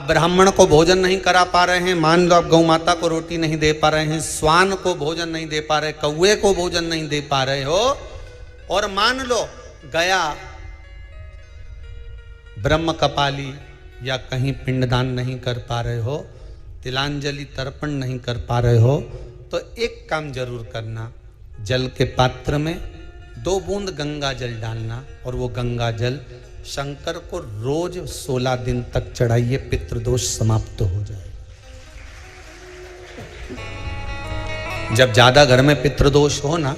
ब्राह्मण को भोजन नहीं करा पा रहे हैं, मान लो आप गौ माता को रोटी नहीं दे पा रहे हैं, स्वान को भोजन नहीं दे पा रहे, कौवे को भोजन नहीं दे पा रहे हो, और मान लो गया ब्रह्म कपाली या कहीं पिंडदान नहीं कर पा रहे हो, तिलांजलि तर्पण नहीं कर पा रहे हो, तो एक काम जरूर करना, जल के पात्र में 2 बूंद गंगा जल डालना और वो गंगा जल शंकर को रोज 16 दिन तक चढ़ाइए, पितृदोष समाप्त हो जाए। जब ज्यादा घर में पितृदोष हो ना,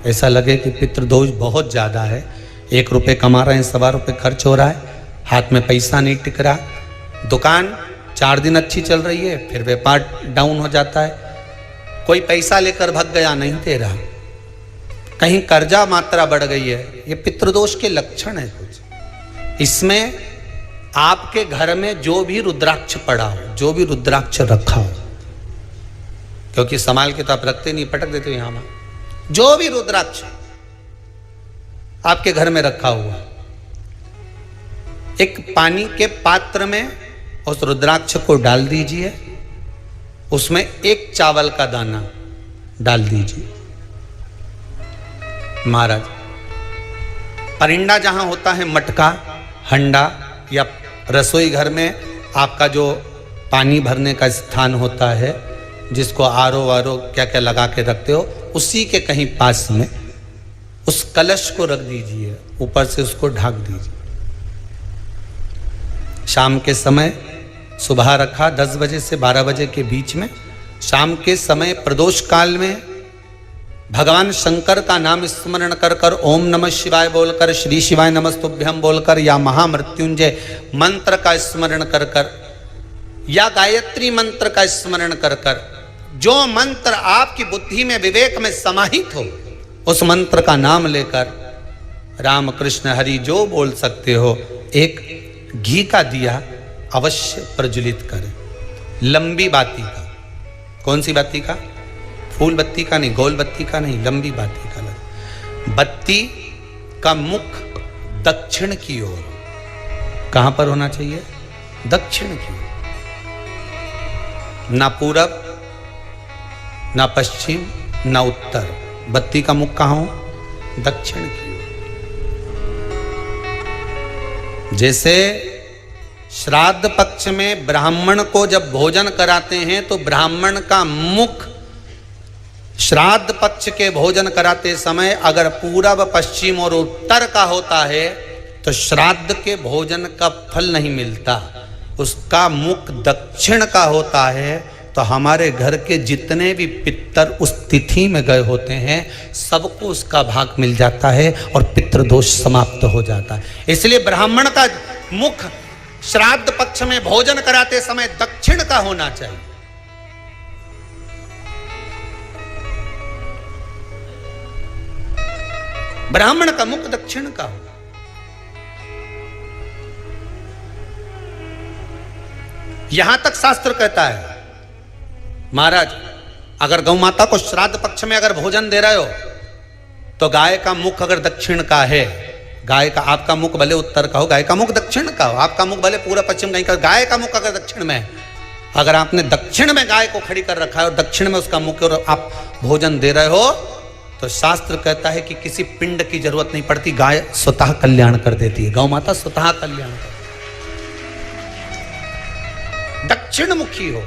ऐसा लगे कि पितृदोष बहुत ज्यादा है, 1 रुपये कमा रहे हैं, 1.25 रुपये खर्च हो रहा है, हाथ में पैसा नहीं टिक रहा, दुकान 4 दिन अच्छी चल रही है, फिर व्यापार डाउन हो जाता है, कोई पैसा लेकर भाग गया नहीं दे रहा, कहीं कर्जा मात्रा बढ़ गई है, ये पितृदोष के लक्षण है कुछ। इसमें आपके घर में जो भी रुद्राक्ष पड़ा हो, जो भी रुद्राक्ष रखा हो, क्योंकि संभाल के तो आप रखते नहीं, पटक देते हो यहां में, जो भी रुद्राक्ष आपके घर में रखा हुआ, एक पानी के पात्र में उस रुद्राक्ष को डाल दीजिए, उसमें 1 चावल का दाना डाल दीजिए। महाराज, परिंदा जहां होता है, मटका, हंडा या रसोई घर में आपका जो पानी भरने का स्थान होता है, जिसको आरो वारो क्या क्या लगा के रखते हो, उसी के कहीं पास में उस कलश को रख दीजिए, ऊपर से उसको ढक दीजिए। शाम के समय, सुबह रखा 10 बजे से 12 बजे के बीच में, शाम के समय प्रदोष काल में भगवान शंकर का नाम स्मरण कर कर ओम नमः शिवाय बोलकर, श्री शिवाय नमस्तुभ्यम बोलकर, या महामृत्युंजय मंत्र का स्मरण कर कर, या गायत्री मंत्र का स्मरण कर कर, जो मंत्र आपकी बुद्धि में विवेक में समाहित हो, उस मंत्र का नाम लेकर राम कृष्ण हरि जो बोल सकते हो, एक घी का दिया अवश्य प्रज्वलित करें, लंबी बाती का। कौन सी बाती का? फूल बत्ती का नहीं, गोल बत्ती का नहीं, लंबी बाती का लगा। बत्ती का मुख दक्षिण की ओर, कहां पर होना चाहिए? दक्षिण की ओर, ना पूरब, ना पश्चिम, ना उत्तर। बत्ती का मुख कहां हो? दक्षिण की ओर। जैसे श्राद्ध पक्ष में ब्राह्मण को जब भोजन कराते हैं तो ब्राह्मण का मुख श्राद्ध पक्ष के भोजन कराते समय अगर पूरब, पश्चिम और उत्तर का होता है तो श्राद्ध के भोजन का फल नहीं मिलता। उसका मुख दक्षिण का होता है तो हमारे घर के जितने भी पितर उस तिथि में गए होते हैं सबको उसका भाग मिल जाता है और पितृदोष समाप्त हो जाता है। इसलिए ब्राह्मण का मुख श्राद्ध पक्ष में भोजन कराते समय दक्षिण का होना चाहिए। ब्राह्मण का मुख दक्षिण का हो। यहां तक शास्त्र कहता है महाराज, अगर गौ माता को श्राद्ध पक्ष में अगर भोजन दे रहे हो तो गाय का मुख अगर दक्षिण का है, गाय का, आपका मुख भले उत्तर का हो, गाय का मुख दक्षिण का हो, आपका मुख भले पूरा पश्चिम कहीं का, गाय का मुख अगर दक्षिण में है, अगर आपने दक्षिण में गाय को खड़ी कर रखा है और दक्षिण में उसका मुख और आप भोजन दे रहे हो तो शास्त्र कहता है कि किसी पिंड की जरूरत नहीं पड़ती, गाय स्वतः कल्याण कर देती है, गौ माता स्वतः कल्याण कर। दक्षिण मुखी हो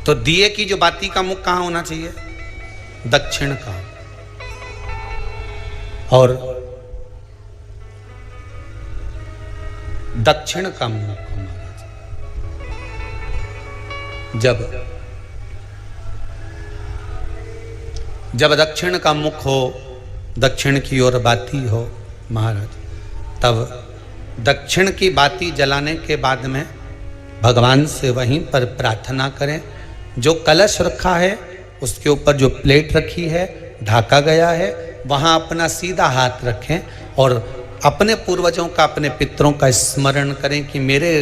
तो दिए की जो बाती का मुख कहां होना चाहिए? दक्षिण का। और दक्षिण का मुख हमारा जब दक्षिण का मुख हो, दक्षिण की ओर बाती हो महाराज, तब दक्षिण की बाती जलाने के बाद में भगवान से वहीं पर प्रार्थना करें। जो कलश रखा है उसके ऊपर जो प्लेट रखी है, ढाका गया है, वहाँ अपना सीधा हाथ रखें और अपने पूर्वजों का, अपने पितरों का स्मरण करें कि मेरे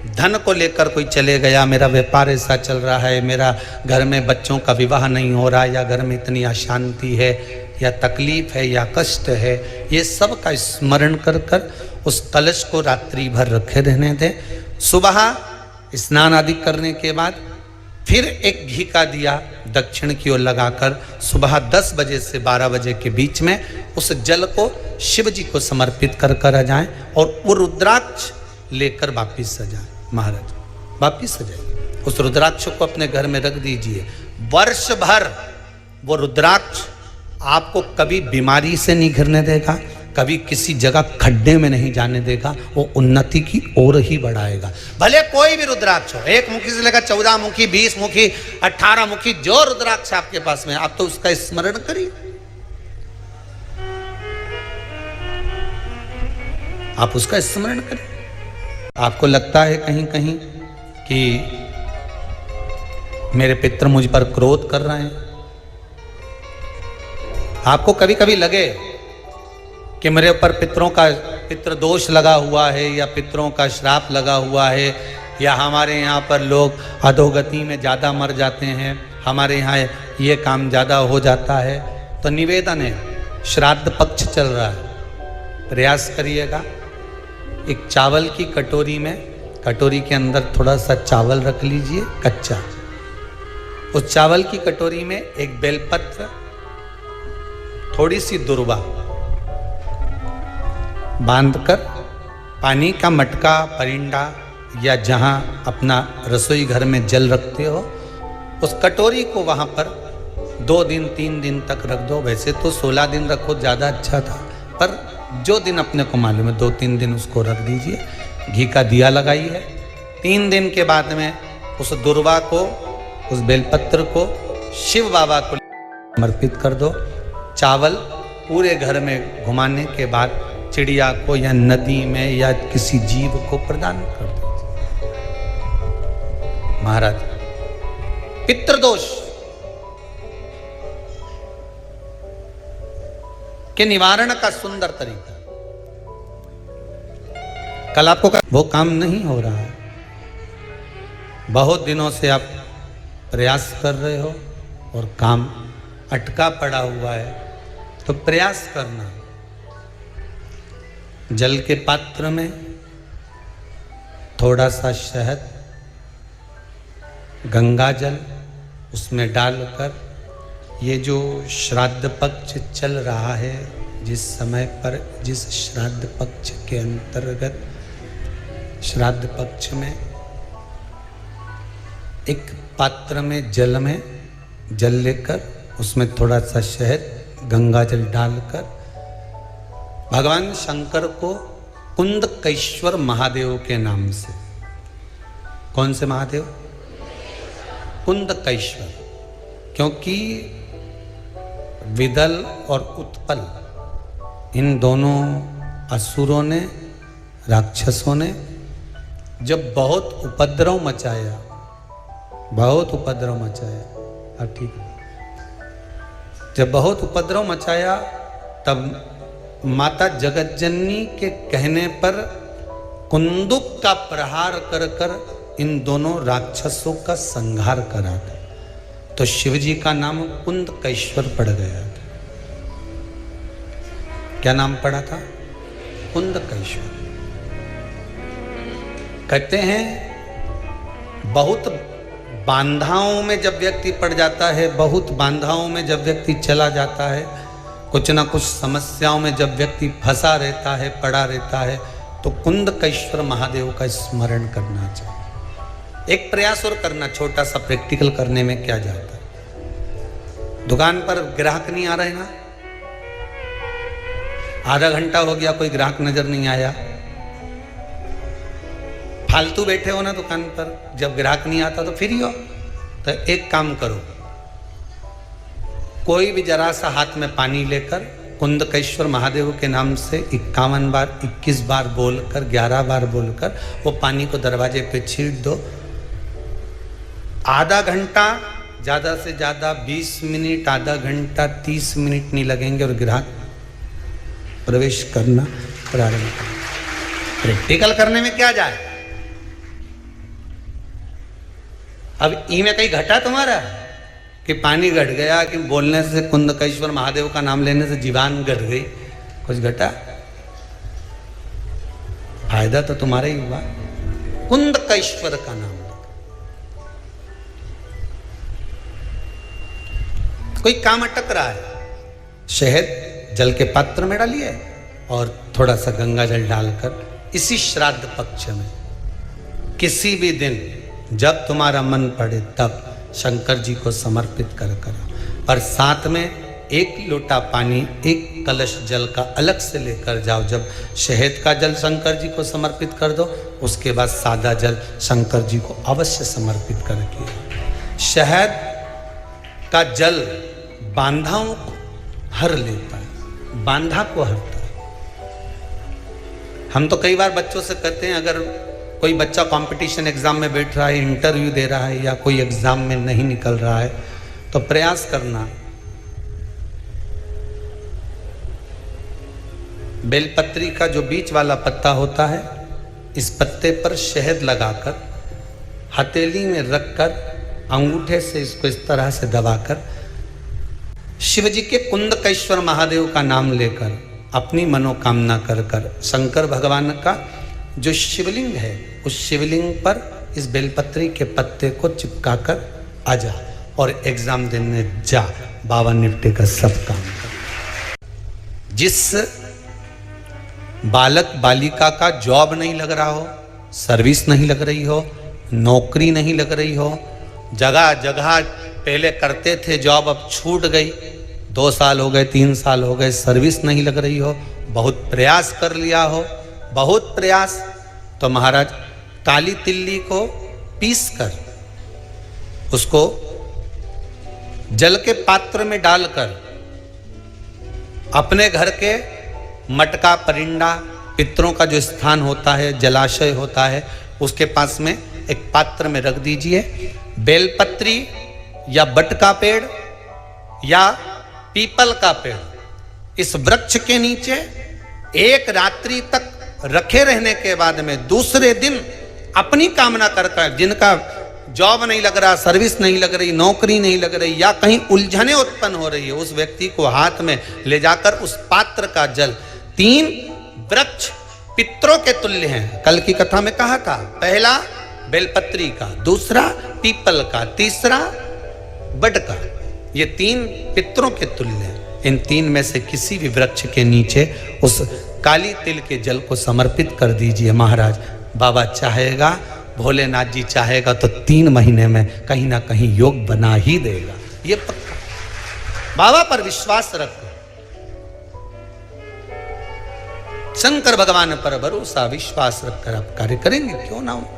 धन को लेकर कोई चले गया, मेरा व्यापार ऐसा चल रहा है, मेरा घर में बच्चों का विवाह नहीं हो रहा, या घर में इतनी अशांति है या तकलीफ है या कष्ट है, ये सब का स्मरण कर कर उस कलश को रात्रि भर रखे रहने दें। सुबह स्नान आदि करने के बाद फिर एक घी का दिया दक्षिण की ओर लगाकर सुबह 10 बजे से 12 बजे के बीच में उस जल को शिव जी को समर्पित कर आ जाएं और वो रुद्राक्ष लेकर वापिस आ जाएं। महाराज वापिस आ जाइए, उस रुद्राक्ष को अपने घर में रख दीजिए। वर्ष भर वो रुद्राक्ष आपको कभी बीमारी से नहीं घिरने देगा, कभी किसी जगह खड्डे में नहीं जाने देगा, वो उन्नति की ओर ही बढ़ाएगा। भले कोई भी रुद्राक्ष हो, 1 मुखी से लेकर 14 मुखी, 20 मुखी, 18 मुखी, जो रुद्राक्ष आपके पास में, आप तो उसका स्मरण करिए। आप उसका स्मरण करिए। आपको लगता है कहीं कहीं कि मेरे पितर मुझ पर क्रोध कर रहे हैं, आपको कभी कभी लगे कि मेरे ऊपर पितृ दोष लगा हुआ है या पितरों का श्राप लगा हुआ है, या हमारे यहाँ पर लोग अधोगति में ज़्यादा मर जाते हैं, हमारे यहाँ ये काम ज़्यादा हो जाता है, तो निवेदन है, श्राद्ध पक्ष चल रहा है, प्रयास करिएगा। एक चावल की कटोरी में, कटोरी के अंदर थोड़ा सा चावल रख लीजिए कच्चा, उस चावल की कटोरी में एक बेलपत्र, थोड़ी सी दुर्वा बांधकर पानी का मटका, परिंडा या जहां अपना रसोई घर में जल रखते हो, उस कटोरी को वहां पर 2 दिन 3 दिन तक रख दो। वैसे तो 16 दिन रखो ज़्यादा अच्छा था, पर जो दिन अपने को मालूम है 2-3 दिन उसको रख दीजिए। घी का दिया लगाइए। 3 दिन के बाद में उस दुर्वा को, उस बेलपत्र को शिव बाबा को समर्पित कर दो। चावल पूरे घर में घुमाने के बाद चिड़िया को या नदी में या किसी जीव को प्रदान कर दो। महाराज, पितृदोष के निवारण का सुंदर तरीका। कल आपको वो काम नहीं हो रहा है, बहुत दिनों से आप प्रयास कर रहे हो और काम अटका पड़ा हुआ है, तो प्रयास करना। जल के पात्र में थोड़ा सा शहद, गंगा जल उसमें डालकर, ये जो श्राद्ध पक्ष चल रहा है, जिस समय पर, जिस श्राद्ध पक्ष के अंतर्गत, श्राद्ध पक्ष में एक पात्र में जल लेकर उसमें थोड़ा सा शहद, गंगा जल डालकर भगवान शंकर को कुंदकेश्वर महादेव के नाम से, कौन से महादेव? कुंदकेश्वर, क्योंकि विदल और उत्पल, इन दोनों असुरों ने, राक्षसों ने जब बहुत उपद्रव मचाया, ठीक है, जब बहुत उपद्रव मचाया, तब माता जगतजननी के कहने पर कुंदुक का प्रहार कर कर इन दोनों राक्षसों का संहार करा था। तो शिवजी का नाम कुंदकेश्वर पड़ गया था। क्या नाम पड़ा था? कुंदकेश्वर। कहते हैं बहुत बांधाओं में जब व्यक्ति पड़ जाता है, बहुत बांधाओं में जब व्यक्ति चला जाता है, कुछ ना कुछ समस्याओं में जब व्यक्ति फंसा रहता है, पड़ा रहता है, तो कुंदकेश्वर महादेव का स्मरण करना चाहिए। एक प्रयास और करना, छोटा सा प्रैक्टिकल करने में क्या जाता है। दुकान पर ग्राहक नहीं आ रहे ना, आधा घंटा हो गया, कोई ग्राहक नजर नहीं आया, फालतू बैठे हो ना दुकान पर, जब ग्राहक नहीं आता तो फ्री हो, तो एक काम करो, कोई भी जरा सा हाथ में पानी लेकर कुंदकेश्वर महादेव के नाम से 51 बार, 21 बार बोलकर, 11 बार बोलकर वो पानी को दरवाजे पे छीट दो। आधा घंटा, ज़्यादा से ज़्यादा 20 मिनट, आधा घंटा 30 मिनट नहीं लगेंगे और ग्राहक प्रवेश करना प्रारंभ करें। प्रैक्टिकल करने में क्या जाए। अब ई में कहीं घटा तुम्हारा कि पानी घट गया, कि बोलने से, कुंदकेश्वर महादेव का नाम लेने से जीवान घट गई, कुछ घटा? फायदा तो तुम्हारा ही हुआ। कुंदकेश्वर का नाम, कोई काम अटक रहा है, शहद जल के पात्र में डालिए और थोड़ा सा गंगा जल डालकर इसी श्राद्ध पक्ष में किसी भी दिन जब तुम्हारा मन पड़े तब शंकर जी को समर्पित कर और साथ में एक लोटा पानी, एक कलश जल का अलग से लेकर जाओ। जब शहद का जल शंकर जी को समर्पित कर दो, उसके बाद सादा जल शंकर जी को अवश्य समर्पित करके। शहद का जल बांधाओं को हर लेता है, बांधा को हरता है। हम तो कई बार बच्चों से कहते हैं, अगर कोई बच्चा कंपटीशन एग्जाम में बैठ रहा है, इंटरव्यू दे रहा है या कोई एग्जाम में नहीं निकल रहा है, तो प्रयास करना बेलपत्री का जो बीच वाला पत्ता होता है, इस पत्ते पर शहद लगाकर हथेली में रखकर अंगूठे से इसको इस तरह से दबाकर शिव जी के कुंदकेश्वर महादेव का नाम लेकर अपनी मनोकामना कर शंकर भगवान का जो शिवलिंग है, उस शिवलिंग पर इस बेलपत्री के पत्ते को चिपकाकर आ जा और एग्जाम देने जा। बाबा निपटे का सब काम कर। जिस बालक बालिका का जॉब नहीं लग रहा हो, सर्विस नहीं लग रही हो, नौकरी नहीं लग रही हो, जगह जगह पहले करते थे जॉब, अब छूट गई, 2 साल हो गए, 3 साल हो गए, सर्विस नहीं लग रही हो, बहुत प्रयास कर लिया हो, बहुत प्रयास, तो महाराज काली तिल्ली को पीस कर उसको जल के पात्र में डालकर अपने घर के मटका परिंडा, पितरों का जो स्थान होता है, जलाशय होता है, उसके पास में एक पात्र में रख दीजिए। बेलपत्री या बट का पेड़ या पीपल का पेड़, इस वृक्ष के नीचे एक रात्रि तक रखे रहने के बाद में दूसरे दिन अपनी कामना कर, जिनका जॉब नहीं लग रहा, सर्विस नहीं लग रही, नौकरी नहीं लग रही या कहीं उलझने उत्पन्न हो रही है, उस व्यक्ति को हाथ में ले जाकर उस पात्र का जल, 3 वृक्ष पितरों के तुल्य हैं। कल की कथा में कहा था, पहला बेलपत्री का, दूसरा पीपल का, तीसरा बड का, ये 3 पितरों के तुल्य हैं। इन 3 में से किसी भी वृक्ष के नीचे उस काली तिल के जल को समर्पित कर दीजिए। महाराज बाबा चाहेगा, भोलेनाथ जी चाहेगा तो 3 महीने में कहीं ना कहीं योग बना ही देगा, ये पक्का। बाबा पर विश्वास रखो, शंकर भगवान पर भरोसा विश्वास रखकर आप कार्य करेंगे, क्यों ना हो।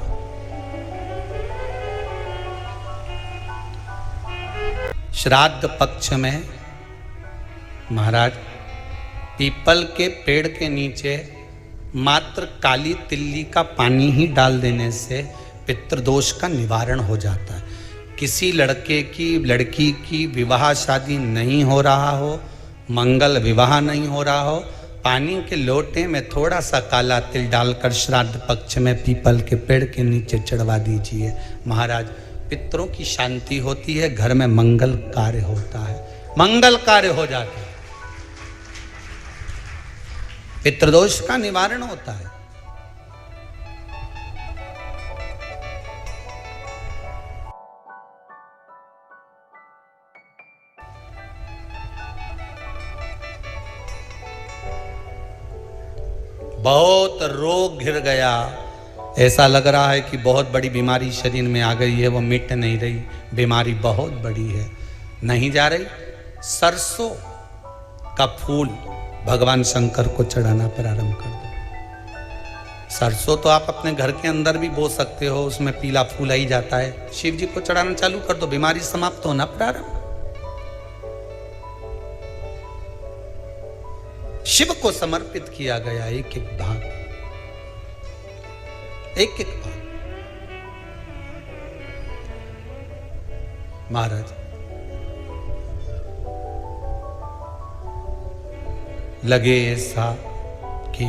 श्राद्ध पक्ष में महाराज पीपल के पेड़ के नीचे मात्र काली तिल्ली का पानी ही डाल देने से पितृदोष का निवारण हो जाता है। किसी लड़के की लड़की की विवाह शादी नहीं हो रहा हो, मंगल विवाह नहीं हो रहा हो, पानी के लोटे में थोड़ा सा काला तिल डालकर श्राद्ध पक्ष में पीपल के पेड़ के नीचे चढ़वा दीजिए। महाराज पितरों की शांति होती है, घर में मंगल कार्य होता है, मंगल कार्य हो जाता है, पितृदोष का निवारण होता है। बहुत रोग घिर गया, ऐसा लग रहा है कि बहुत बड़ी बीमारी शरीर में आ गई है, वो मिट नहीं रही, बीमारी बहुत बड़ी है, नहीं जा रही। सरसों का फूल भगवान शंकर को चढ़ाना प्रारंभ कर दो। सरसों तो आप अपने घर के अंदर भी बो सकते हो, उसमें पीला फूल ही जाता है, शिव जी को चढ़ाना चालू कर दो, बीमारी समाप्त होना प्रारंभ। शिव को समर्पित किया गया एक एक भाग, एक एक भाग। महाराज लगे ऐसा कि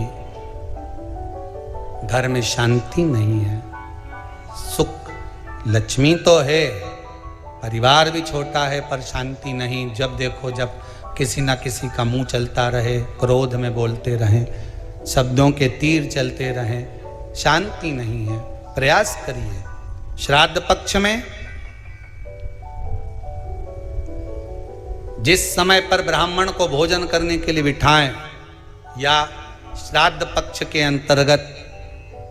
घर में शांति नहीं है, सुख लक्ष्मी तो है, परिवार भी छोटा है पर शांति नहीं। जब देखो जब किसी ना किसी का मुंह चलता रहे, क्रोध में बोलते रहें, शब्दों के तीर चलते रहें, शांति नहीं है। प्रयास करिए। श्राद्ध पक्ष में जिस समय पर ब्राह्मण को भोजन करने के लिए बिठाएं, या श्राद्ध पक्ष के अंतर्गत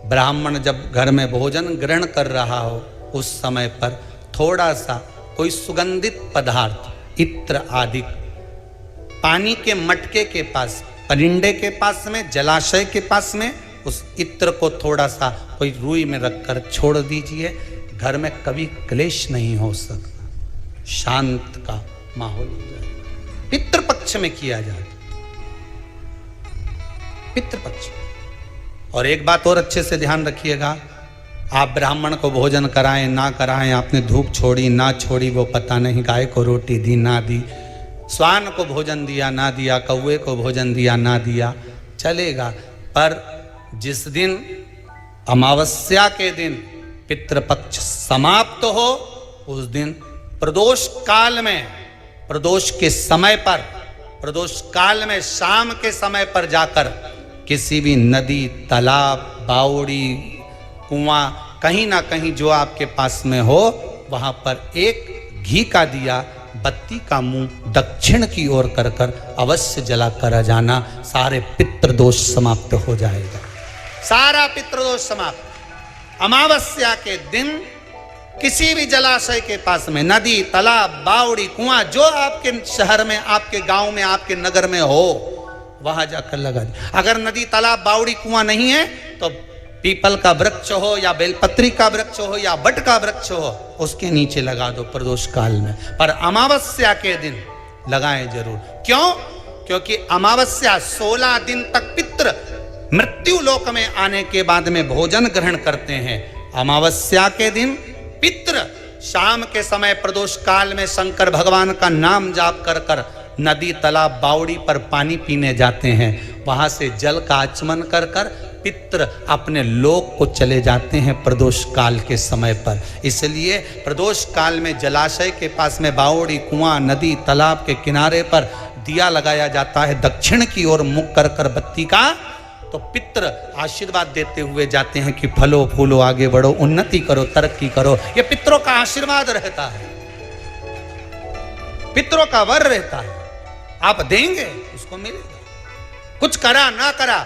ब्राह्मण जब घर में भोजन ग्रहण कर रहा हो, उस समय पर थोड़ा सा कोई सुगंधित पदार्थ, इत्र आदि, पानी के मटके के पास, परिंडे के पास में, जलाशय के पास में उस इत्र को थोड़ा सा कोई रुई में रखकर छोड़ दीजिए। घर में कभी क्लेश नहीं हो सकता, शांत का माहौल हो जाए। पितृपक्ष में किया जाता, पितृपक्ष। और एक बात और अच्छे से ध्यान रखिएगा, आप ब्राह्मण को भोजन कराएं ना कराएं, आपने धूप छोड़ी ना छोड़ी वो पता नहीं, गाय को रोटी दी ना दी, स्वान को भोजन दिया ना दिया, कौवे को भोजन दिया ना दिया, चलेगा। पर जिस दिन अमावस्या के दिन पितृपक्ष समाप्त हो, उस दिन प्रदोष काल में, प्रदोष के समय पर, प्रदोष काल में शाम के समय पर जाकर किसी भी नदी, तालाब, बावड़ी, कुआं, कहीं ना कहीं जो आपके पास में हो, वहां पर एक घी का दिया, बत्ती का मुंह दक्षिण की ओर कर कर अवश्य जला कर जाना। सारे पितृदोष समाप्त हो जाएगा, सारा पितृदोष समाप्त। अमावस्या के दिन किसी भी जलाशय के पास में, नदी, तालाब, बावड़ी, कुआं, जो आपके शहर में, आपके गांव में, आपके नगर में हो, वहां जाकर लगा दे। अगर नदी, तालाब, बावड़ी, कुआं नहीं है तो पीपल का वृक्ष हो या बेलपत्री का वृक्ष हो या बट का वृक्ष हो, उसके नीचे लगा दो प्रदोष काल में। पर अमावस्या के दिन लगाएं जरूर। क्यों? क्योंकि अमावस्या 16 दिन तक पितृ मृत्यु लोक में आने के बाद में भोजन ग्रहण करते हैं। अमावस्या के दिन पितृ शाम के समय प्रदोष काल में शंकर भगवान का नाम जाप कर कर नदी, तालाब, बावड़ी पर पानी पीने जाते हैं। वहां से जल का आचमन कर कर पितृ अपने लोक को चले जाते हैं प्रदोष काल के समय पर। इसलिए प्रदोष काल में जलाशय के पास में, बावड़ी, कुआं, नदी, तालाब के किनारे पर दिया लगाया जाता है दक्षिण की ओर मुख कर कर बत्ती का। तो पितृ आशीर्वाद देते हुए जाते हैं कि फलो फूलो, आगे बढ़ो, उन्नति करो, तरक्की करो। ये पितरों का आशीर्वाद रहता है, पितरों का वर रहता है। आप देंगे उसको मिलेगा, कुछ करा ना करा।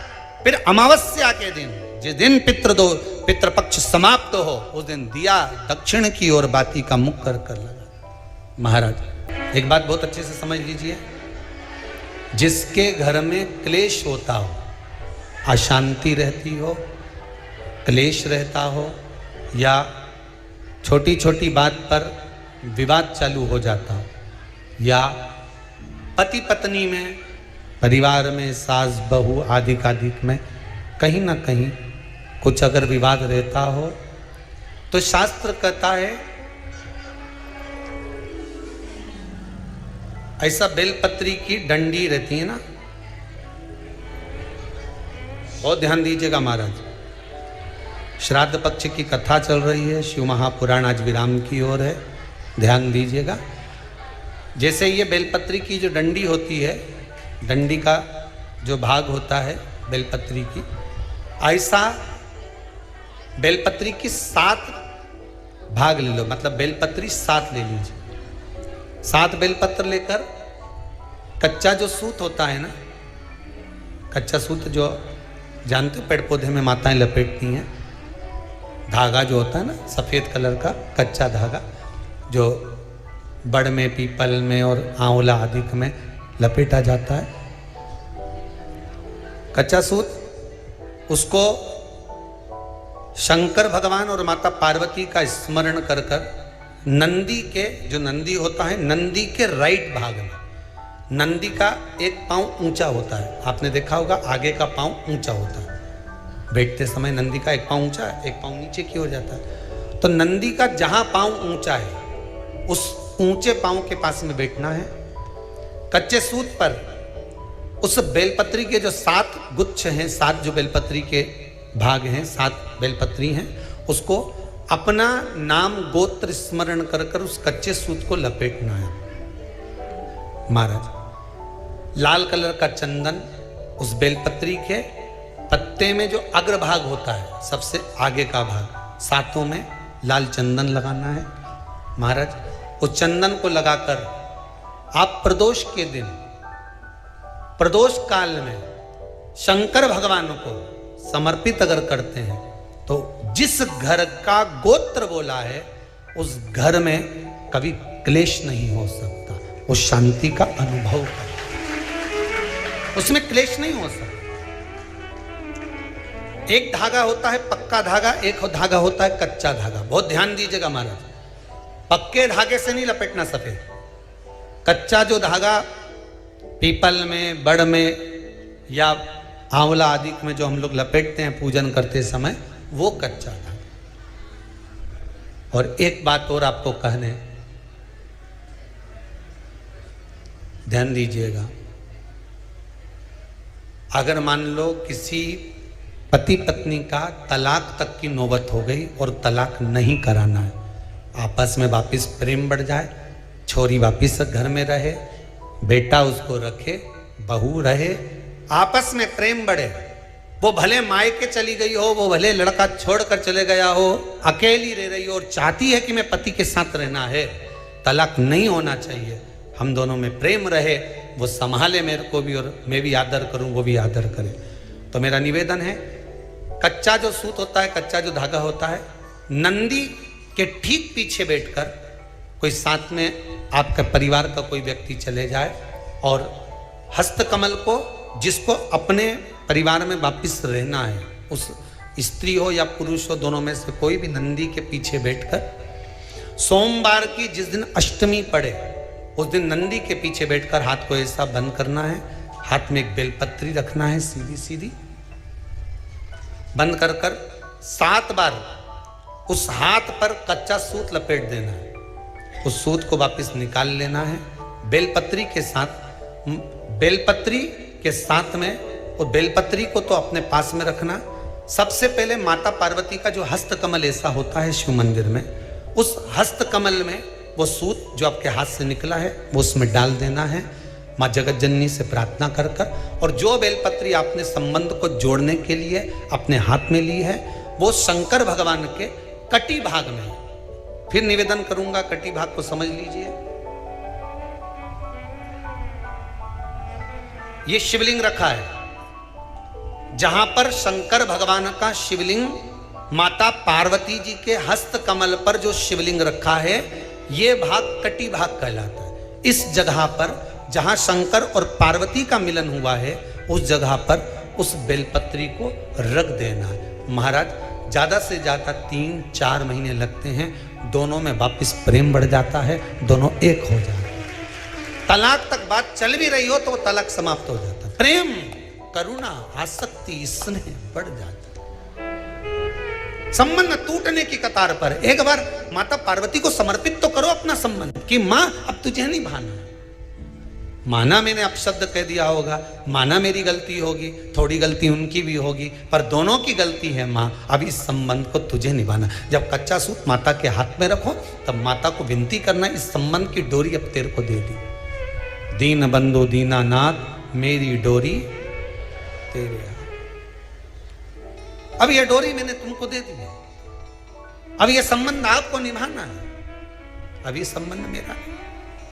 फिर अमावस्या के दिन, जिस दिन पितृपक्ष समाप्त हो, उस दिन दिया दक्षिण की ओर बाती का मुख कर कर लगा। महाराज एक बात बहुत अच्छे से समझ लीजिए, जिसके घर में क्लेश होता हो, अशांति रहती हो, क्लेश रहता हो, या छोटी छोटी बात पर विवाद चालू हो जाता हो, या पति पत्नी में, परिवार में, सास बहू आदि कादिक में कहीं ना कहीं कुछ अगर विवाद रहता हो, तो शास्त्र कहता है ऐसा बेलपत्री की डंडी रहती है ना, बहुत ध्यान दीजिएगा महाराज। श्राद्ध पक्ष की कथा चल रही है, शिव महापुराण आज विराम की ओर है, ध्यान दीजिएगा। जैसे ये बेलपत्री की जो डंडी होती है, डंडी का जो भाग होता है बेलपत्री की, ऐसा बेलपत्री की 7 भाग ले लो, मतलब बेलपत्री 7 ले लीजिए। 7 बेलपत्र लेकर कच्चा जो सूत होता है ना, कच्चा सूत जो जानते हो पेड़ पौधे में माताएं लपेटती हैं, धागा जो होता है ना सफ़ेद कलर का कच्चा धागा, जो बड़ में, पीपल में और आंवला आदि में लपेटा जाता है, कच्चा सूत, उसको शंकर भगवान और माता पार्वती का स्मरण कर कर नंदी के, जो नंदी होता है, नंदी के राइट भाग में, नंदी का एक पांव ऊंचा होता है, आपने देखा होगा आगे का पांव ऊंचा होता है, बैठते समय नंदी का एक पांव ऊंचा है, एक पांव नीचे की हो जाता है। तो नंदी का जहां पांव ऊंचा है, उस ऊंचे पांव के पास में बैठना है। कच्चे सूत पर उस बेलपत्री के जो 7 गुच्छ हैं, 7 जो बेलपत्री के भाग हैं, 7 बेलपत्री हैं, उसको अपना नाम गोत्र स्मरण कर कर उस कच्चे सूत को लपेटना है। महाराज लाल कलर का चंदन उस बेलपत्री के पत्ते में जो अग्रभाग होता है, सबसे आगे का भाग, सातों में लाल चंदन लगाना है। महाराज उस चंदन को लगाकर आप प्रदोष के दिन, प्रदोष काल में शंकर भगवान को समर्पित अगर करते हैं तो जिस घर का गोत्र बोला है उस घर में कभी क्लेश नहीं हो सकता, वो शांति का अनुभव कर, उसमें क्लेश नहीं हो सकता। एक धागा होता है पक्का धागा, एक धागा होता है कच्चा धागा। बहुत ध्यान दीजिएगा महाराज, पक्के धागे से नहीं लपेटना सफेद, कच्चा जो धागा पीपल में, बड़ में या आंवला आदि में जो हम लोग लपेटते हैं पूजन करते समय, वो कच्चा धागा। और एक बात और आपको कहने, ध्यान दीजिएगा, अगर मान लो किसी पति पत्नी का तलाक तक की नौबत हो गई और तलाक नहीं कराना है, आपस में वापिस प्रेम बढ़ जाए, छोरी वापिस घर में रहे, बेटा उसको रखे, बहू रहे, आपस में प्रेम बढ़े, वो भले मायके चली गई हो, वो भले लड़का छोड़कर चले गया हो, अकेली रह रही हो और चाहती है कि मैं पति के साथ रहना है, तलाक नहीं होना चाहिए, हम दोनों में प्रेम रहे, वो संभाले मेरे को भी और मैं भी आदर करूं, वो भी आदर करे। तो मेरा निवेदन है, कच्चा जो सूत होता है, कच्चा जो धागा होता है, नंदी के ठीक पीछे बैठकर कोई साथ में आपका परिवार का कोई व्यक्ति चले जाए और हस्तकमल को, जिसको अपने परिवार में वापिस रहना है, उस स्त्री हो या पुरुष हो, दोनों में से कोई भी नंदी के पीछे बैठकर सोमवार की जिस दिन अष्टमी पड़े उस दिन नंदी के पीछे बैठकर हाथ को ऐसा बंद करना है, हाथ में एक बेलपत्री रखना है, सीधी सीधी बंद कर कर 7 बार उस हाथ पर कच्चा सूत लपेट देना है, उस सूत को वापस निकाल लेना है, बेलपत्री के साथ में, और बेलपत्री को तो अपने पास में रखना। सबसे पहले माता पार्वती का जो हस्तकमल ऐसा होता है शिव मंदिर में, उस हस्तकमल में वो सूत जो आपके हाथ से निकला है वो उसमें डाल देना है, माँ जगत जननी से प्रार्थना कर कर, और जो बेलपत्री आपने संबंध को जोड़ने के लिए अपने हाथ में ली है वो शंकर भगवान के कटी भाग में, फिर निवेदन करूंगा कटी भाग को समझ लीजिए। ये शिवलिंग रखा है, जहां पर शंकर भगवान का शिवलिंग, माता पार्वती जी के हस्त कमल पर जो शिवलिंग रखा है, ये भाग कटी भाग कहलाता है। इस जगह पर जहां शंकर और पार्वती का मिलन हुआ है, उस जगह पर उस बेलपत्री को रख देना है। महाराज ज्यादा से ज्यादा 3-4 महीने लगते हैं, दोनों में वापिस प्रेम बढ़ जाता है, दोनों एक हो जाते हैं। तलाक तक बात चल भी रही हो तो वो तलाक समाप्त हो जाता है, प्रेम, करुणा, आसक्ति, स्नेह बढ़ जाता है। संबंध टूटने की कतार पर एक बार माता पार्वती को समर्पित तो करो अपना संबंध कि मां अब तुझे नहीं भाना, माना मैंने अपशब्द कह दिया होगा, माना मेरी गलती होगी, थोड़ी गलती उनकी भी होगी, पर दोनों की गलती है माँ, अब इस संबंध को तुझे निभाना। जब कच्चा सूत माता के हाथ में रखो तब माता को विनती करना, इस संबंध की डोरी अब तेरे को दे दी, दीन बंधु दीनानाथ मेरी डोरी तेरे हाथ, अब यह डोरी मैंने तुमको दे दी है, अब यह संबंध आपको निभाना है, अब ये संबंध मेरा नहीं।